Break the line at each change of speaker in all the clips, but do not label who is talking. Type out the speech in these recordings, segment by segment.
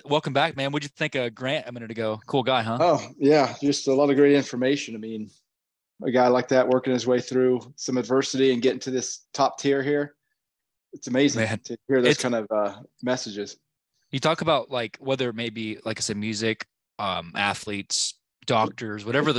Welcome back, man. What'd you think of Grant a minute ago? Cool guy, huh?
Oh, yeah, just a lot of great information. I mean, a guy like that working his way through some adversity and getting to this top tier here, it's amazing
Man,
to hear those
it's
kind of messages.
you talk about like whether it may be like I said, music, athletes, doctors, whatever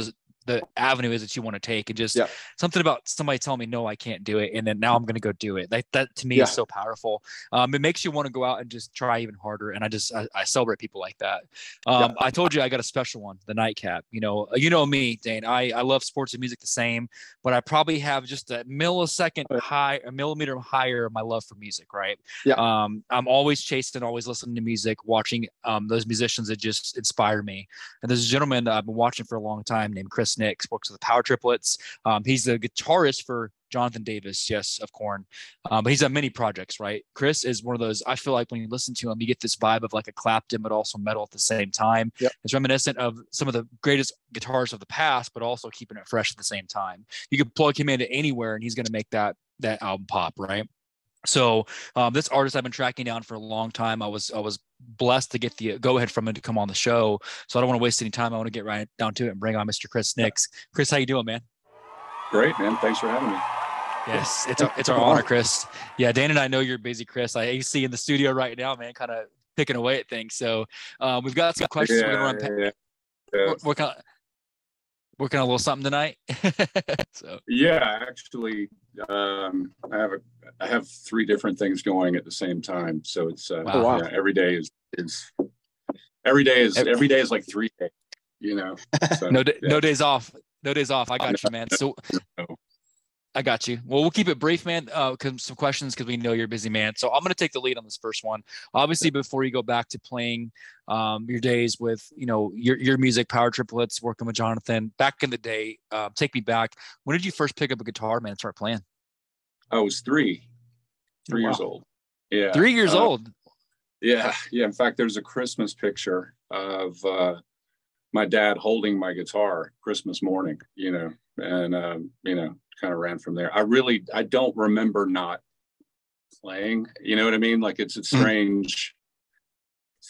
the avenue is that you want to take, and just
Yeah,
something about somebody telling me no, I can't do it, and then now I'm going to go do it. Like that to me is
yeah,
so powerful. It makes you want to go out and just try even harder, and I celebrate people like that.
yeah.
I told you I got a special one, the nightcap. You know me, Dane. I love sports and music the same, but I probably have just a millisecond high, a millimeter higher of my love for music. Right.
Yeah.
I'm always chasing, always listening to music, watching those musicians that just inspire me. And there's a gentleman that I've been watching for a long time named Chris Nix, works with the Power Triplets. He's the guitarist for Jonathan Davis, yes, of Korn. But he's done many projects, right? Chris is one of those, I feel like when you listen to him, you get this vibe of like a Clapton, but also metal at the same time.
Yep.
It's reminiscent of some of the greatest guitarists of the past, but also keeping it fresh at the same time. You could plug him into anywhere and he's going to make that album pop, right? So this artist I've been tracking down for a long time. I was blessed to get the go ahead from him to come on the show. So I don't want to waste any time. I want to get right down to it and bring on Mr. Chris Nix. Chris, how you doing, man?
Great, man. Thanks for having me.
Yes, it's our honor, Chris. Yeah, Dan and I know you're busy, Chris. I see you in the studio right now, man, kind of picking away at things. So we've got some questions we're going to run.
Yeah.
Working on a little something tonight. So
yeah, actually, I have three different things going at the same time. So it's
wow.
Yeah, every day is every day is like 3 days. You know, so,
no days off. No days off. I got you, man. So I got you. Well, we'll keep it brief, man. Some questions because we know you're a busy man. So I'm going to take the lead on this first one. Obviously, before you go back to playing your days with, your music, Power Triplets, working with Jonathan, back in the day, take me back. When did you first pick up a guitar, man, and start playing?
I was three years old. Yeah.
3 years old.
Yeah. Yeah. In fact, there's a Christmas picture of my dad holding my guitar Christmas morning, and, kind of ran from there. I don't remember not playing, you know what I mean? Like it's a strange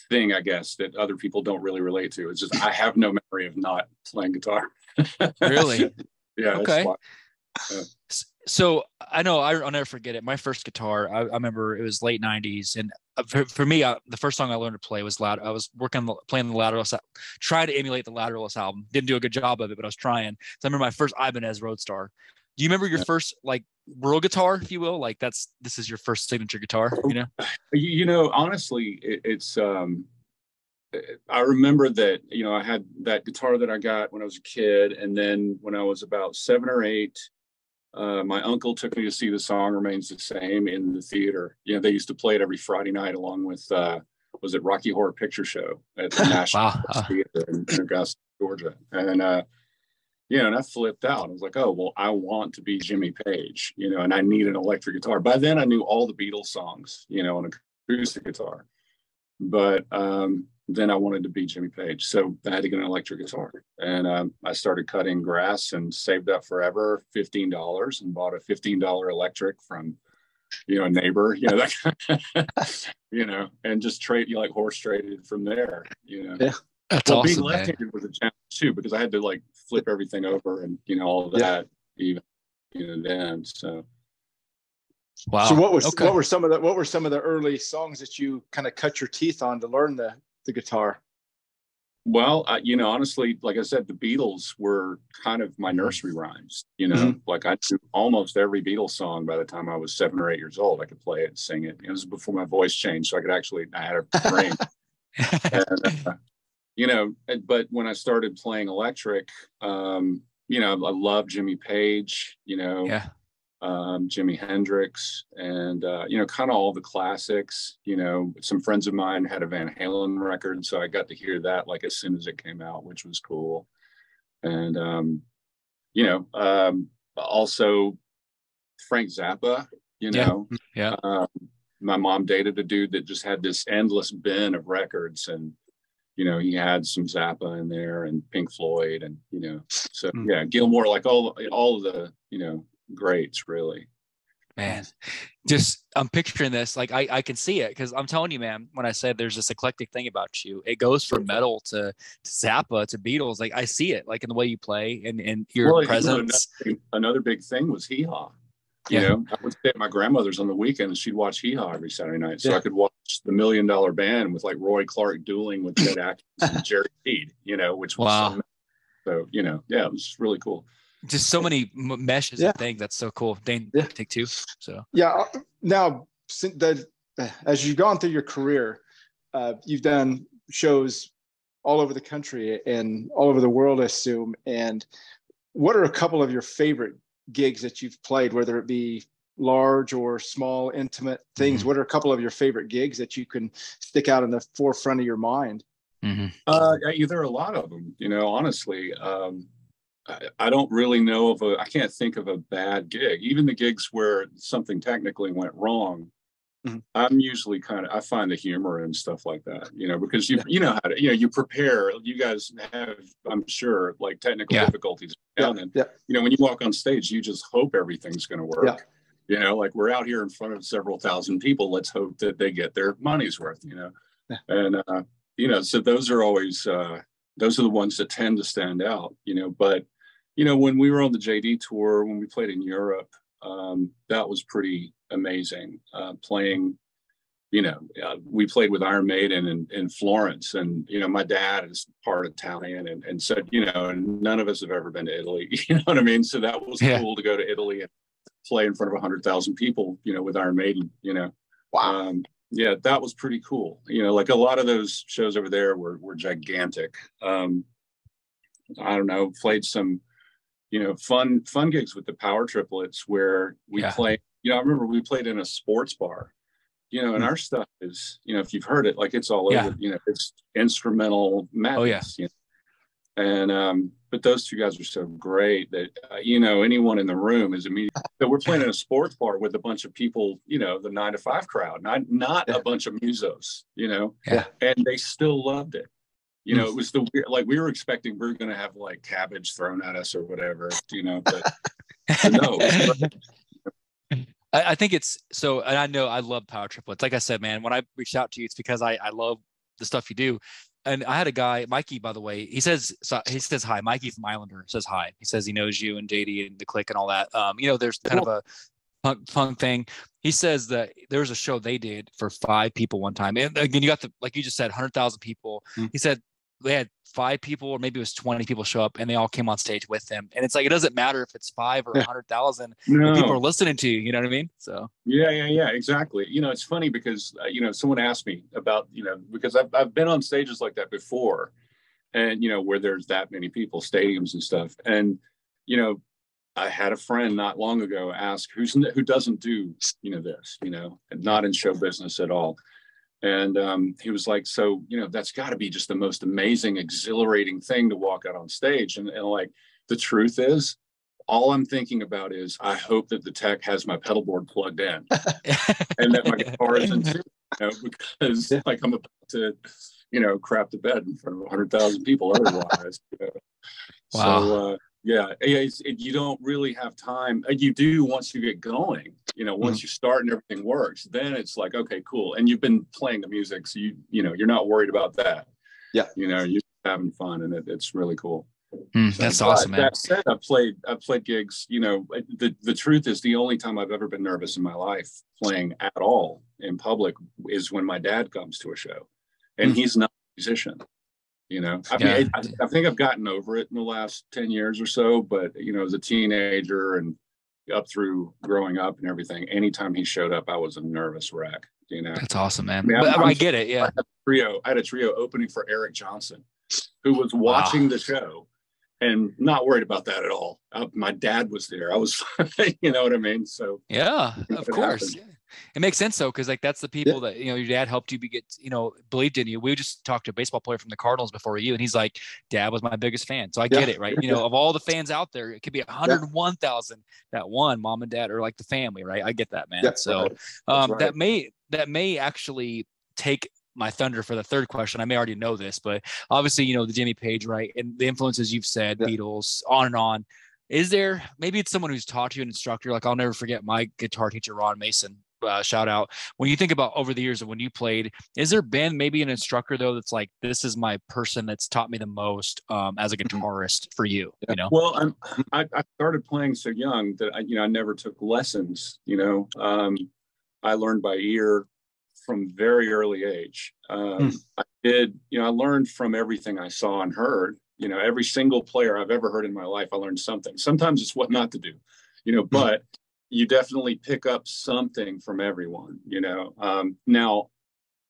thing, I guess, that other people don't really relate to. It's just, I have no memory of not playing guitar.
Really?
Yeah.
Okay. So I know I'll never forget it. My first guitar, I remember it was late 90s. And for me, the first song I learned to play was loud. I was playing the Lateralus, trying to emulate the Lateralus album. Didn't do a good job of it, but I was trying. So I remember my first Ibanez Roadstar. Do you remember your first like real guitar, if you will? Like this is your first signature guitar,
Honestly, it's I remember that, I had that guitar that I got when I was a kid. And then when I was about 7 or 8, my uncle took me to see The Song Remains the Same in the theater. They used to play it every Friday night along with, was it Rocky Horror Picture Show at the National Theater in Augusta, Georgia. And I flipped out. I was like, oh, well, I want to be Jimmy Page, and I need an electric guitar. By then I knew all the Beatles songs, on an acoustic guitar. But then I wanted to be Jimmy Page. So I had to get an electric guitar. And I started cutting grass and saved up forever $15 and bought a $15 electric from, a neighbor, and just horse traded from there,
Yeah.
That's awesome,
being left-handed was a challenge too, because I had to flip everything over and all of that even then. So
wow.
So what were some of the early songs that you kind of cut your teeth on to learn the guitar?
Well, honestly, like I said, the Beatles were kind of my nursery rhymes. Like I knew almost every Beatles song by the time I was 7 or 8 years old. I could play it and sing it. It was before my voice changed, so I had a brain. But when I started playing electric, I love Jimmy Page, Jimi Hendrix, and kind of all the classics. Some friends of mine had a Van Halen record, so I got to hear that as soon as it came out, which was cool. And also Frank Zappa. My mom dated a dude that just had this endless bin of records, and he had some Zappa in there and Pink Floyd, and Gilmore, all of the greats, really.
Man, just I'm picturing this. Like I can see it because I'm telling you, man, when I said there's this eclectic thing about you, it goes from metal to Zappa to Beatles. Like I see it, like in the way you play and your presence.
Another big thing was hee haw. You
Yeah.
know, I would stay at my grandmother's on the weekend and she'd watch hee haw every Saturday night. So I could watch the $1 Million Band with like Roy Clark dueling with Chet Atkins and Jerry Reed, you know, which was so, you know, yeah, it was really cool.
Just so many meshes of things. That's so cool. Dane, take two. So
now as you've gone through your career, you've done shows all over the country and all over the world, I assume. And what are a couple of your favorite gigs that you've played, whether it be large or small, intimate things? Mm-hmm. What are a couple of your favorite gigs that you can stick out in the forefront of your mind?
Mm-hmm. There are a lot of them, you know, honestly. I don't really know I can't think of a bad gig. Even the gigs where something technically went wrong, mm-hmm. I'm usually I find the humor and stuff like that, you know, because you know how to, you know, you prepare. You guys have, I'm sure, like technical difficulties. And you know, when you walk on stage, you just hope everything's going to work. Yeah. You know, like we're out here in front of several thousand people. Let's hope that they get their money's worth, you know. Yeah. And, you know, so those are always, those are the ones that tend to stand out, you know. But, you know, when we were on the JD tour, when we played in Europe, that was pretty amazing. Playing, you know, we played with Iron Maiden in Florence, and, you know, my dad is part Italian and said, you know, and none of us have ever been to Italy, you know what I mean? So that was cool to go to Italy and play in front of 100,000 people, you know, with Iron Maiden, you know. Wow. Yeah, that was pretty cool. You know, like a lot of those shows over there were gigantic. I don't know, played some, you know, fun gigs with the Power Triplets where we played, you know, I remember we played in a sports bar, you know, and our stuff is, you know, if you've heard it, like it's all over, you know, it's instrumental madness, you know? And, but those two guys are so great that, you know, anyone in the room is immediately, so we're playing in a sports bar with a bunch of people, you know, the 9 to 5 crowd, not a bunch of musos, you know, and they still loved it. You know, it was like we were expecting we were going to have like cabbage thrown at us or whatever, you know, but no.
I think it's so, and I know I love Power Triplets. Like I said, man, when I reached out to you, it's because I love the stuff you do. And I had a guy, Mikey, by the way, he says hi. Mikey from Islander says hi. He says he knows you and JD and the Click and all that. You know, there's kind of a punk thing. He says that there was a show they did for 5 people one time. And again, you got like you just said, 100,000 people. Mm-hmm. He said they had 5 people or maybe it was 20 people show up and they all came on stage with them. And it's like, it doesn't matter if it's 5 or 100,000 people are listening to you, you know what I mean? So
yeah, exactly. You know, it's funny because, you know, someone asked me about, you know, because I've been on stages like that before and, you know, where there's that many people, stadiums and stuff. And, you know, I had a friend not long ago ask who doesn't do, you know, this, you know, and not in show business at all. And he was like, so, you know, that's got to be just the most amazing, exhilarating thing to walk out on stage. And like, the truth is, all I'm thinking about is, I hope that the tech has my pedal board plugged in and that my guitar is in tune, you know, because like I'm about to, you know, crap the bed in front of 100,000 people otherwise. You know?
Wow.
So, you don't really have time. You do once you get going, you know, once you start and everything works, then it's like, okay, cool. And you've been playing the music. So you know, you're not worried about that. Yeah. You know, you're having fun and it's really cool.
That's awesome, man.
That said, I've played gigs, you know, the truth is the only time I've ever been nervous in my life playing at all in public is when my dad comes to a show and he's not a musician. You know, I mean, I think I've gotten over it in the last 10 years or so, but, you know, as a teenager and up through growing up and everything, anytime he showed up, I was a nervous wreck, you know.
That's awesome, man. I mean, I get it. Yeah.
I had a trio opening for Eric Johnson, who was watching the show and not worried about that at all. My dad was there. I was, you know what I mean? So
yeah, of course. It makes sense though, because like that's the people that, you know, your dad helped you believed in you. We just talked to a baseball player from the Cardinals before you, and he's like, Dad was my biggest fan. So I get it, right? You know, of all the fans out there, it could be 101,000 that one mom and dad or like the family, right? I get that, man. So that may actually take my thunder for the third question. I may already know this, but obviously, you know, the Jimmy Page, right? And the influences you've said, Beatles, on and on. is there, maybe it's someone who's taught you, an instructor, like I'll never forget my guitar teacher, Ron Mason, shout out. When you think about over the years of when you played, is there been maybe an instructor though that's like, this is my person that's taught me the most as a guitarist for you?
Yeah.
You know?
Well, I started playing so young that I never took lessons. I learned by ear from very early age. I learned from everything I saw and heard. Every single player I've ever heard in my life, I learned something. Sometimes it's what not to do, but you definitely pick up something from everyone, Now,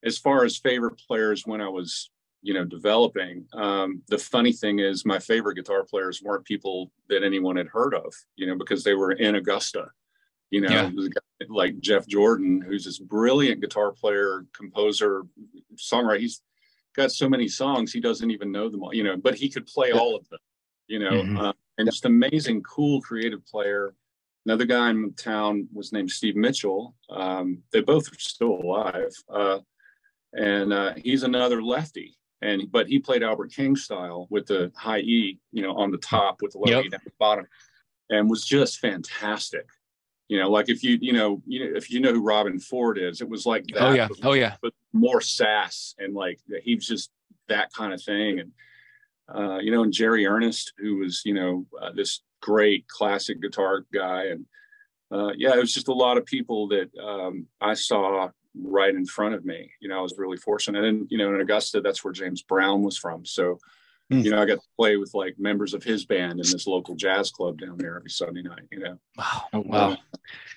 as far as favorite players when I was, developing, the funny thing is my favorite guitar players weren't people that anyone had heard of, because they were in Augusta, like Jeff Jordan, who's this brilliant guitar player, composer, songwriter. He's got so many songs, he doesn't even know them all, but he could play all of them, and just amazing, cool, creative player. Another guy in town was named Steve Mitchell. They both are still alive. And he's another lefty. But he played Albert King style with the high E, on the top with the low E down the bottom, and was just fantastic. Like if you know who Robin Ford is, it was like that. But more sass, and like he was just that kind of thing. And and Jerry Ernest, who was this great classic guitar guy, and it was just a lot of people that I saw right in front of me. I was really fortunate, and in Augusta, that's where James Brown was from. So I got to play with like members of his band in this local jazz club down there every Sunday night.
Wow.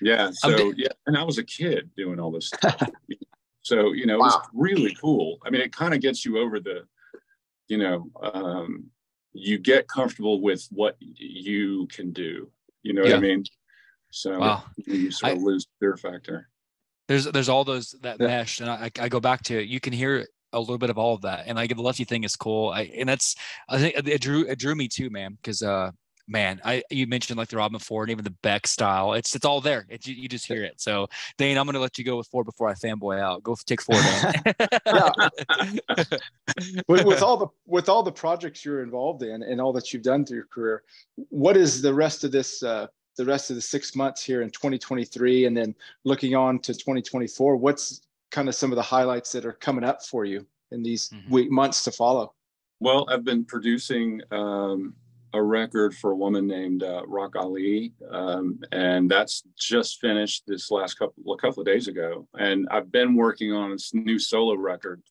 And I was a kid doing all this stuff. So it was really cool. I mean, it kind of gets you over the you get comfortable with what you can do. You know what I mean? So you sort of lose fear factor.
There's all those that mesh, and I go back to it. You can hear a little bit of all of that, and like the lefty thing is cool. I think it drew me too, man, because you mentioned like the Robin Ford and even the Beck style. It's all there. You just hear it. So Dane, I'm gonna let you go with 4 before I fanboy out. Go take 4, Dane.
with all the projects you're involved in and all that you've done through your career, what is the rest of this? The rest of the 6 months here in 2023, and then looking on to 2024, what's kind of some of the highlights that are coming up for you in these months to follow?
Well, I've been producing a record for a woman named Rock Ali, and that's just finished this last couple of days ago. And I've been working on this new solo record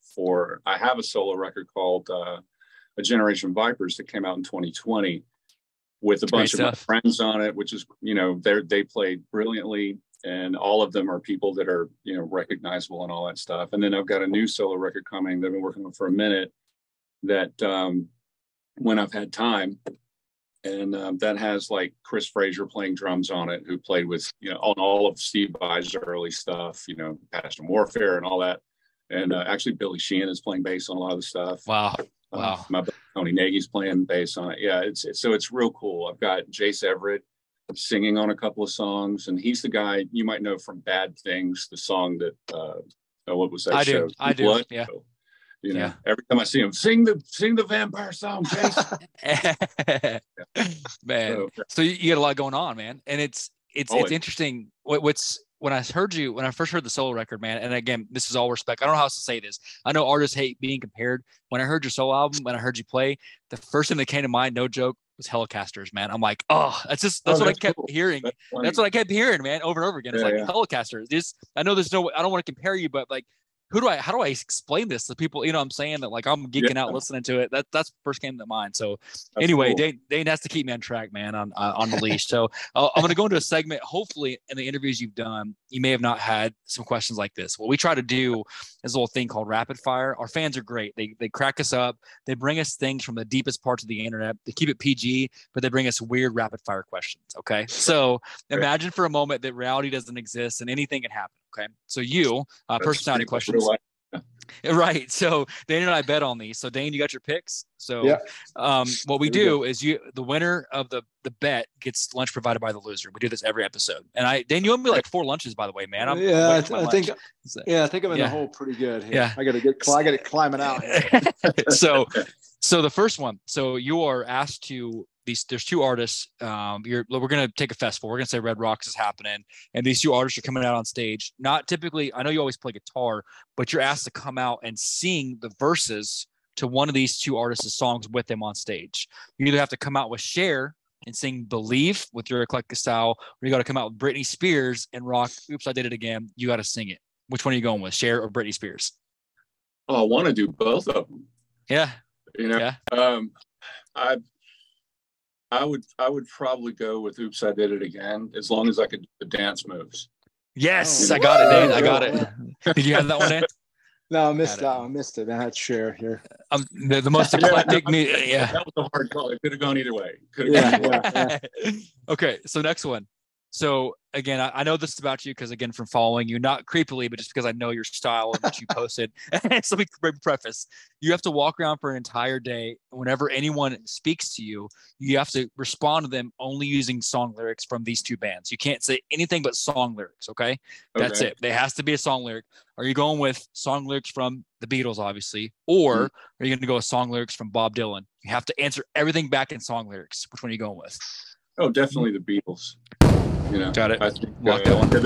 I have a solo record called A Generation Vipers that came out in 2020. With a bunch of my friends on it, which is, they played brilliantly, and all of them are people that are, recognizable and all that stuff. And then I've got a new solo record coming that I've been working on for a minute that when I've had time, and that has like Chris Frazier playing drums on it, who played with, on all of Steve Vai's early stuff, Passion Warfare and all that. And actually Billy Sheehan is playing bass on a lot of the stuff.
Wow.
My buddy Tony Nagy's playing bass on it. Yeah, it's real cool. I've got Jace Everett singing on a couple of songs, and he's the guy you might know from Bad Things, the song that what was that show?
I do.
Blood
Yeah.
Show. Every time I see him, sing the vampire song, Jace.
Man, so you got a lot going on, man, and it's interesting. When I first heard the solo record, man, and again, this is all respect. I don't know how else to say this. I know artists hate being compared. When I heard your solo album, when I heard you play, the first thing that came to mind, no joke, was Helicasters, man. I'm like, that's what I kept hearing. That's what I kept hearing, man, over and over again. It's Helicasters. I know I don't want to compare you, but like, how do I explain this to people? I'm saying that like I'm geeking out listening to it. That's first came to mind. So anyway, cool. Dane has to keep me on track, man, on the leash. So I'm going to go into a segment. Hopefully in the interviews you've done, you may have not had some questions like this. What we try to do is a little thing called rapid fire. Our fans are great. They crack us up. They bring us things from the deepest parts of the internet. They keep it PG, but they bring us weird rapid fire questions. Okay. So imagine for a moment that reality doesn't exist and anything can happen. Okay. So personality questions. Right. So Dane and I bet on these. So Dane, you got your picks. So what we do is the winner of the bet gets lunch provided by the loser. We do this every episode. And Dane, you owe me like 4 lunches, by the way, man.
I think I'm in the hole pretty good here.
Yeah.
I got it climbing out.
So the first one. So you are asked to there's two artists. We're going to take a festival. We're going to say Red Rocks is happening. And these two artists are coming out on stage. Not typically, I know you always play guitar, but you're asked to come out and sing the verses to one of these two artists' songs with them on stage. You either have to come out with Cher and sing Believe with your eclectic style, or you got to come out with Britney Spears and rock Oops, I Did It Again. You got to sing it. Which one are you going with, Cher or Britney Spears?
Oh, I want to do both of them.
Yeah.
You know,
yeah.
I would probably go with Oops, I Did It Again, as long as I could do the dance moves.
Yes, I got it, Dane. I got it. Did you have that one, Dan?
No, I missed that one. I missed it. I had Cher here.
The most eclectic me. Yeah.
That was a hard call. It could have gone either way.
Yeah.
Okay, so next one. So again, I know this is about you because again, from following you, not creepily, but just because I know your style and what you posted. So let me preface: you have to walk around for an entire day. Whenever anyone speaks to you, you have to respond to them only using song lyrics from these two bands. You can't say anything but song lyrics. Okay, that's it. There has to be a song lyric. Are you going with song lyrics from the Beatles, obviously, or are you going to go with song lyrics from Bob Dylan? You have to answer everything back in song lyrics. Which one are you going with?
Oh, definitely the Beatles. You know,
got it.
I think,
that one.
The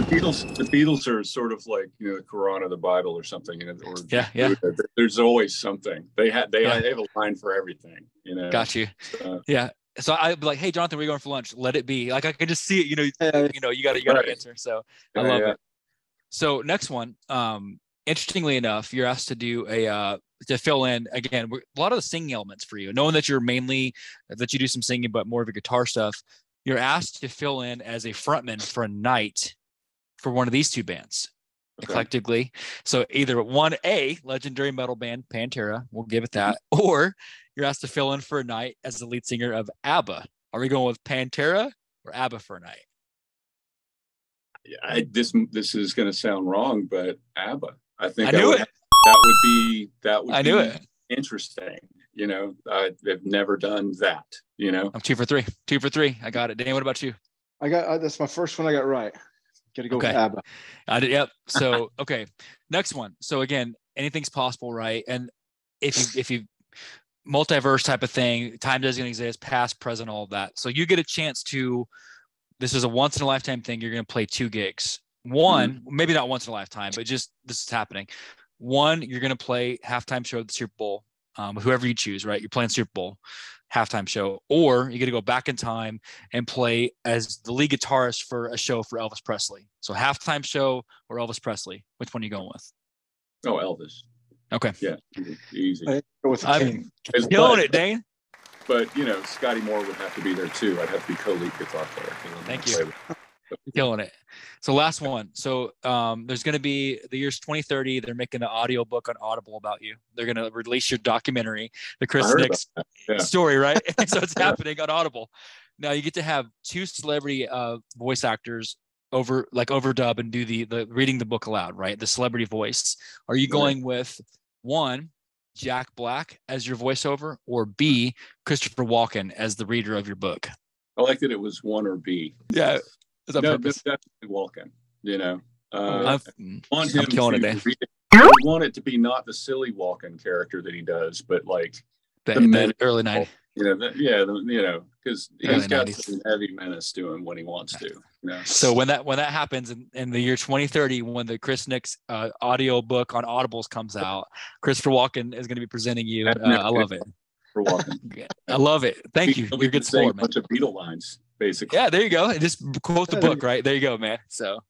Beatles are sort of like, you know, the Quran or the Bible or something. You know, or
yeah.
There's always something. They have a line for everything. You know.
Got you. Yeah. So I'd be like, hey, Jonathan, we're going for lunch. Let it be. Like I can just see it. You got to answer. So I love it. So next one. Interestingly enough, you're asked to do to fill in again a lot of the singing elements for you. Knowing that that you do some singing, but more of your guitar stuff. You're asked to fill in as a frontman for a night for one of these two bands, eclectically. So either 1A, legendary metal band Pantera, we'll give it that, or you're asked to fill in for a night as the lead singer of ABBA. Are we going with Pantera or ABBA for a night?
Yeah, this is going to sound wrong, but ABBA. I think
I knew it.
That would
I
be
knew it.
Interesting. You know, I've never done that. You know,
I'm 2 for 3. 2 for 3. I got it. Dan, what about you?
I got that's my first one I got right. Got to go with ABBA.
I did. Yep. So okay, next one. So again, anything's possible, right? And if you multiverse type of thing, time doesn't exist, past, present, all of that. So you get a chance to. This is a once in a lifetime thing. You're going to play 2 gigs. One, maybe not once in a lifetime, but just this is happening. One, you're going to play halftime show at the Super Bowl. Whoever you choose, right? You're playing Super Bowl halftime show, or you get to go back in time and play as the lead guitarist for a show for Elvis Presley. So halftime show or Elvis Presley. Which one are you going with?
Oh, Elvis.
Okay.
Yeah, easy.
I'm killing it, Dane.
But you know, Scotty Moore would have to be there too. I'd have to be co-lead guitar player.
Thank you. Killing it. So last one. So there's going to be the year's 2030. They're making an audio book on Audible about you. They're going to release your documentary, the Chris Nix story, right? So it's happening on Audible. Now you get to have 2 celebrity voice actors overdub and do the reading the book aloud, right? The celebrity voice. Are you going with 1, Jack Black as your voiceover, or B, Christopher Walken as the reader of your book?
I like that it was 1 or B.
Yeah.
No, definitely Walken. You know,
I'm
killing it. I want it to be not the silly Walken character that he does, but like
the early 90s.
You know, because he's got some heavy menace to him when he wants to. You know?
So when that happens in the year 2030, when the Chris Nix audio book on Audibles comes out, Christopher Walken is going to be presenting you. I love it.
For Walken.
I love it. Thank you. You're a good sport, man.
A bunch of Beatle lines, basically.
Yeah, there you go. Just quote the book, right? There you go, man. So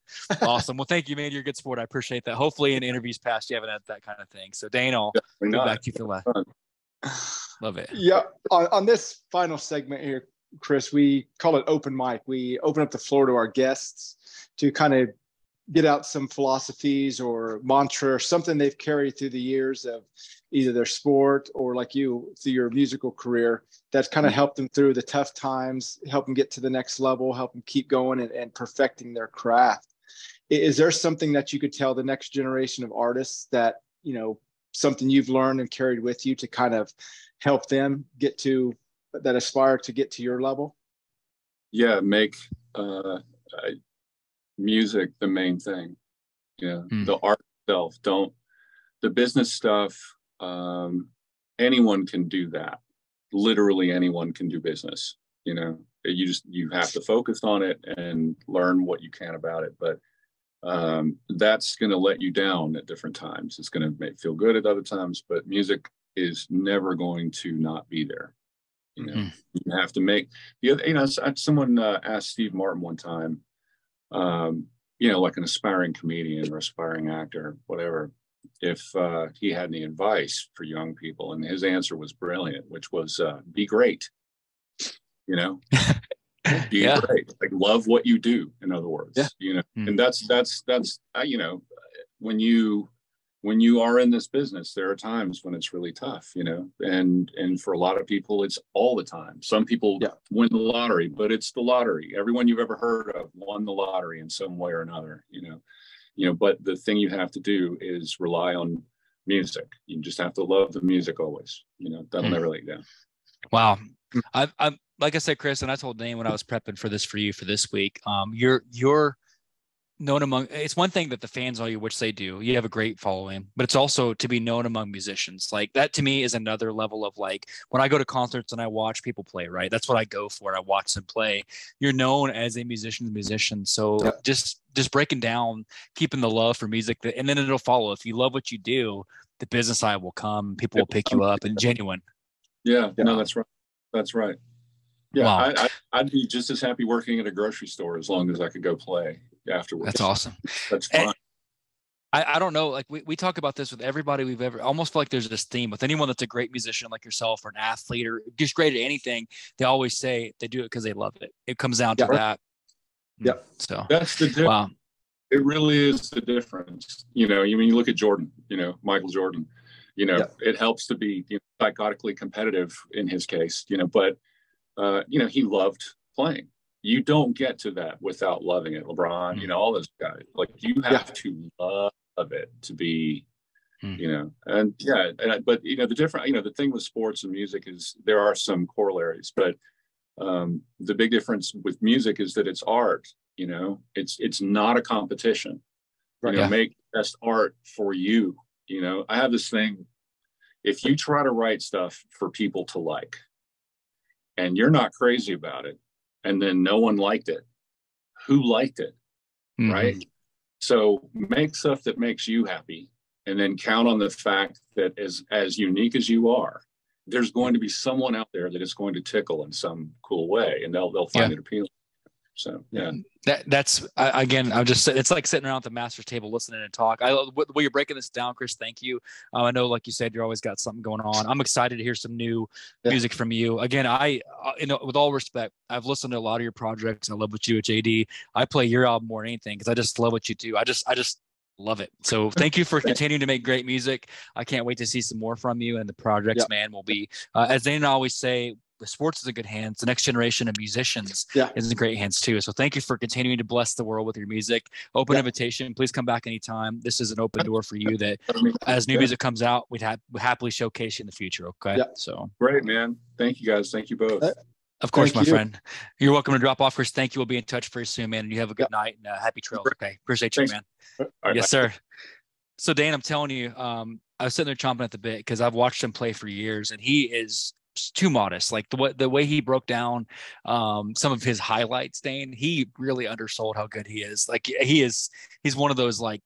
awesome. Well, thank you, man. You're a good sport. I appreciate that. Hopefully in interviews past, you haven't had that kind of thing. So Dane, I'll go back to you for the last. Love it.
Yeah. On this final segment here, Chris, we call it open mic. We open up the floor to our guests to kind of get out some philosophies or mantra or something they've carried through the years of either their sport or like you through your musical career that's kind of helped them through the tough times, help them get to the next level, help them keep going and perfecting their craft. Is there something that you could tell the next generation of artists that, you know, something you've learned and carried with you to kind of help them get to that, aspire to get to your level?
Yeah, make music the main thing. Yeah, the art itself. The business stuff. Anyone can do that. Literally anyone can do business. You have to focus on it and learn what you can about it. But that's going to let you down at different times. It's going to make feel good at other times, but music is never going to not be there. You have to make the other, someone asked Steve Martin one time, like an aspiring comedian or aspiring actor, whatever, if he had any advice for young people. And his answer was brilliant, which was be great, be great, like love what you do, in other words. And that's when you are in this business, there are times when it's really tough, and for a lot of people, it's all the time. Some people win the lottery, but it's the lottery. Everyone you've ever heard of won the lottery in some way or another, but the thing you have to do is rely on music. You just have to love the music always, that'll never let you down.
Wow. I've like I said, Chris, and I told Dane when I was prepping for this week, you're known among, it's one thing that the fans know you, which they do. You have a great following, but it's also to be known among musicians. Like that to me is another level of, like, when I go to concerts and I watch people play, right? That's what I go for. I watch them play. You're known as a musician. So just breaking down, keeping the love for music, and then it'll follow. If you love what you do, the business side will come. People will pick you up, and genuine.
No, that's right. That's right. Yeah,
wow.
I'd be just as happy working at a grocery store as long as I could go play afterwards.
That's awesome.
That's fun.
I don't know. Like we talk about this with everybody we've ever, almost feel like there's this theme with anyone that's a great musician like yourself, or an athlete, or just great at anything. They always say they do it because they love it. It comes down to that.
Yeah.
So
that's the difference. Wow. It really is the difference. You look at Jordan, Michael Jordan, it helps to be psychotically competitive in his case, but he loved playing. You don't get to that without loving it. LeBron, all those guys, like, you have to love it to be, but the different, the thing with sports and music is there are some corollaries, but the big difference with music is that it's art. It's not a competition. Make best art for you. I have this thing. If you try to write stuff for people to like, and you're not crazy about it, and then no one liked it, who liked it? Right? So make stuff that makes you happy, and then count on the fact that as unique as you are, there's going to be someone out there that is going to tickle in some cool way, and they'll find it appealing. So
that's again, I'm just, it's like sitting around at the master's table listening and talk. The way you're breaking this down, Chris, thank you. I know, like you said, you're always got something going on. I'm excited to hear some new music from you. Again, with all respect, I've listened to a lot of your projects, and I love what you at JD. I play your album more than anything because I just love what you do. I just love it. So thank you for continuing to make great music. I can't wait to see some more from you, and the projects, man, will be, as Dane and I always say, the sports is in good hands. The next generation of musicians is in great hands too. So thank you for continuing to bless the world with your music. Open invitation. Please come back anytime. This is an open door for you that as new music comes out, we'd happily showcase you in the future. Okay. So
great, man. Thank you guys. Thank you both.
Of course, my friend. You're welcome to drop off, Chris. Thank you. We'll be in touch very soon, man. And you have a good night and happy trails. Okay. Appreciate you, man.
Right,
yes, sir. So Dane, I'm telling you, I was sitting there chomping at the bit because I've watched him play for years, and he is too modest. Like the way he broke down some of his highlights, Dane, he really undersold how good he is. Like he's one of those like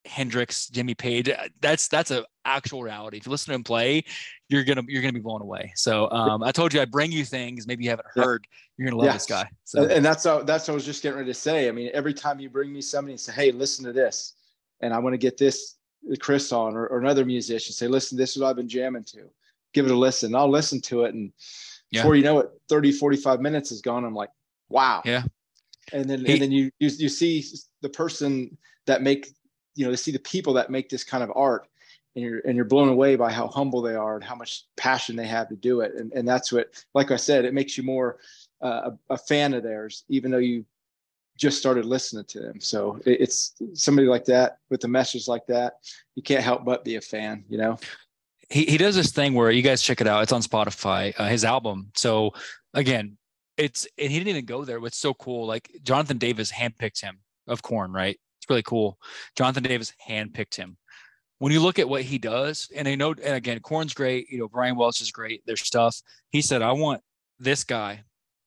Hendrix, Jimmy Page. That's a actual reality. If you listen to him play, you're gonna be blown away. So I told you I'd bring you things maybe you haven't heard. You're gonna love this guy. So
and that's what I was just getting ready to say. I mean, every time you bring me somebody and say, hey, listen to this, and I want to get this Chris on, or another musician, say, listen, this is what I've been jamming to. Give it a listen. I'll listen to it. And before you know it, 30, 45 minutes is gone. I'm like, wow.
Yeah.
And then you see the person that you see the people that make this kind of art, and you're blown away by how humble they are and how much passion they have to do it. And that's what, like I said, it makes you more a fan of theirs, even though you just started listening to them. So it's somebody like that with a message like that, you can't help but be a fan,
He does this thing where you guys check it out. It's on Spotify, his album. So again, and he didn't even go there. What's so cool, like Jonathan Davis handpicked him of Korn, right? It's really cool. Jonathan Davis handpicked him. When you look at what he does, and and again, Korn's great. Brian Welch is great. Their stuff. He said, I want this guy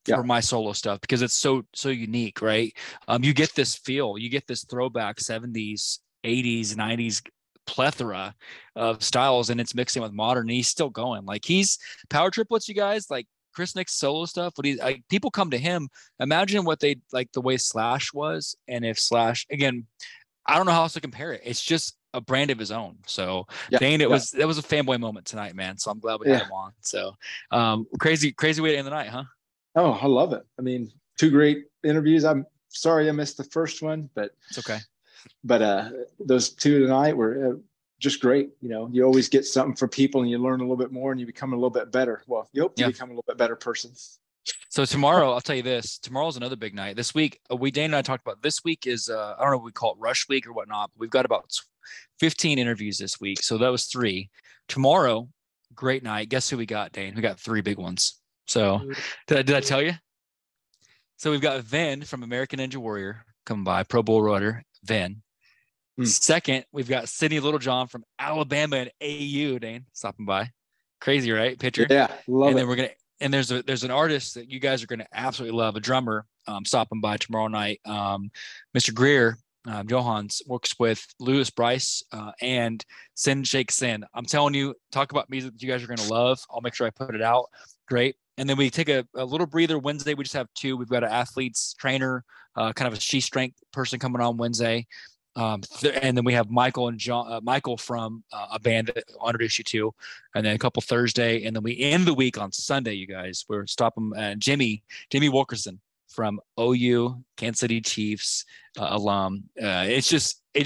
for my solo stuff because it's so unique, right? You get this feel, you get this throwback 70s, 80s, 90s plethora of styles, and it's mixing with modern. And he's still going. Like he's Power Triplets, you guys, like Chris Nix solo stuff. But people come to him. Imagine what they like the way Slash was, and if Slash again, I don't know how else to compare it. It's just a brand of his own. So Dane, that was a fanboy moment tonight, man. So I'm glad we had him on. So crazy way to end the night, huh?
Oh, I love it. I mean, 2 great interviews. I'm sorry I missed the first one, but
it's okay.
But those 2 tonight were just great. You know, you always get something from people and you learn a little bit more and you become a little bit better. Well, you hope you become a little bit better person.
So tomorrow, I'll tell you this, tomorrow's another big night. This week, Dane and I talked about this week is, I don't know if we call it rush week or whatnot, but we've got about 15 interviews this week. So that was 3. Tomorrow, great night. Guess who we got, Dane? We got 3 big ones. So did I tell you? So we've got Ven from American Ninja Warrior coming by, Pro Bull Rider, Ven. Second, we've got Sydney Littlejohn from Alabama and AU, Dane, stopping by. Crazy, right? Pitcher.
Yeah, love
it. And there's an artist that you guys are gonna absolutely love, a drummer, stopping by tomorrow night. Mr. Greer, Johans works with Lewis Bryce and Sin Shake Sin. I'm telling you, talk about music that you guys are gonna love. I'll make sure I put it out. Great. And then we take a little breather Wednesday. We just have 2. We've got an athletes trainer, kind of a she strength person coming on Wednesday. And then we have Michael and John, Michael from a band that I'll introduce you to, and then a couple Thursday, and then we end the week on Sunday. You guys, we're stopping Jimmy Wilkerson from OU, Kansas City Chiefs alum. It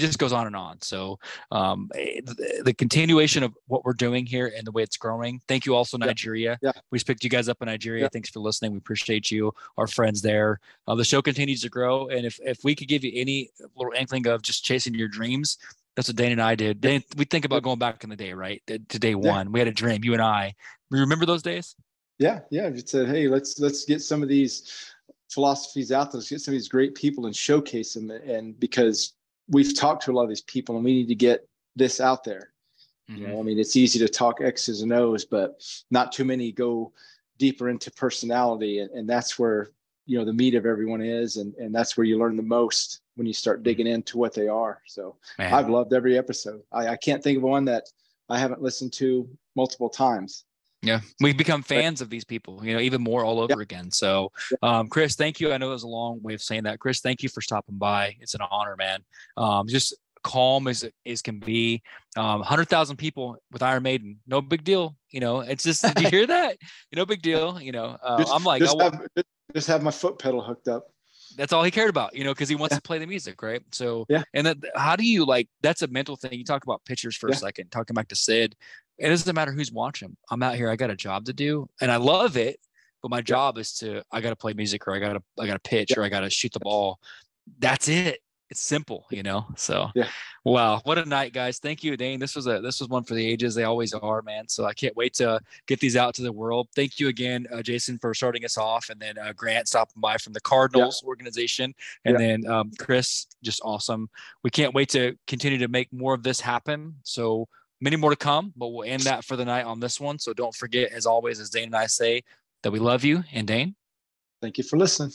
just goes on and on. So the continuation of what we're doing here and the way it's growing. Thank you also, Nigeria. Yeah. We picked you guys up in Nigeria. Yeah. Thanks for listening. We appreciate you, our friends there. The show continues to grow. And if we could give you any little inkling of just chasing your dreams, that's what Dane and I did. Dane, we think about going back in the day, right? To day one. We had a dream, you and I. Remember those days? Yeah.
Yeah. We said, hey, let's get some of these philosophies out there. Let's get some of these great people and showcase them. And because we've talked to a lot of these people and we need to get this out there. Mm-hmm. You know, I mean, it's easy to talk X's and O's, but not too many go deeper into personality. And that's where, you know, the meat of everyone is. And that's where you learn the most when you start digging into what they are. So I've loved every episode. I can't think of one that I haven't listened to multiple times.
Yeah, we've become fans of these people, you know, even more all over again. So, Chris, thank you. I know it was a long way of saying that. Chris, thank you for stopping by. It's an honor, man. Just calm as can be. 100,000 people with Iron Maiden, no big deal. You know, it's just, did you hear that? No big deal. You know, I'm like,
just have my foot pedal hooked up.
That's all he cared about, you know, because he wants to play the music, right? So, and then how do you that's a mental thing. You talk about pictures for a second, talking back to Sid. It doesn't matter who's watching. I'm out here. I got a job to do, and I love it. But my job is I got to play music, or I got to pitch, or I got to shoot the ball. That's it. It's simple, you know. So, wow, what a night, guys! Thank you, Dane. This was one for the ages. They always are, man. So I can't wait to get these out to the world. Thank you again, Jason, for starting us off, and then Grant stopping by from the Cardinals organization, and then Chris, just awesome. We can't wait to continue to make more of this happen. So. Many more to come, but we'll end that for the night on this one. So don't forget, as always, as Dane and I say, that we love you. And Dane,
thank you for listening.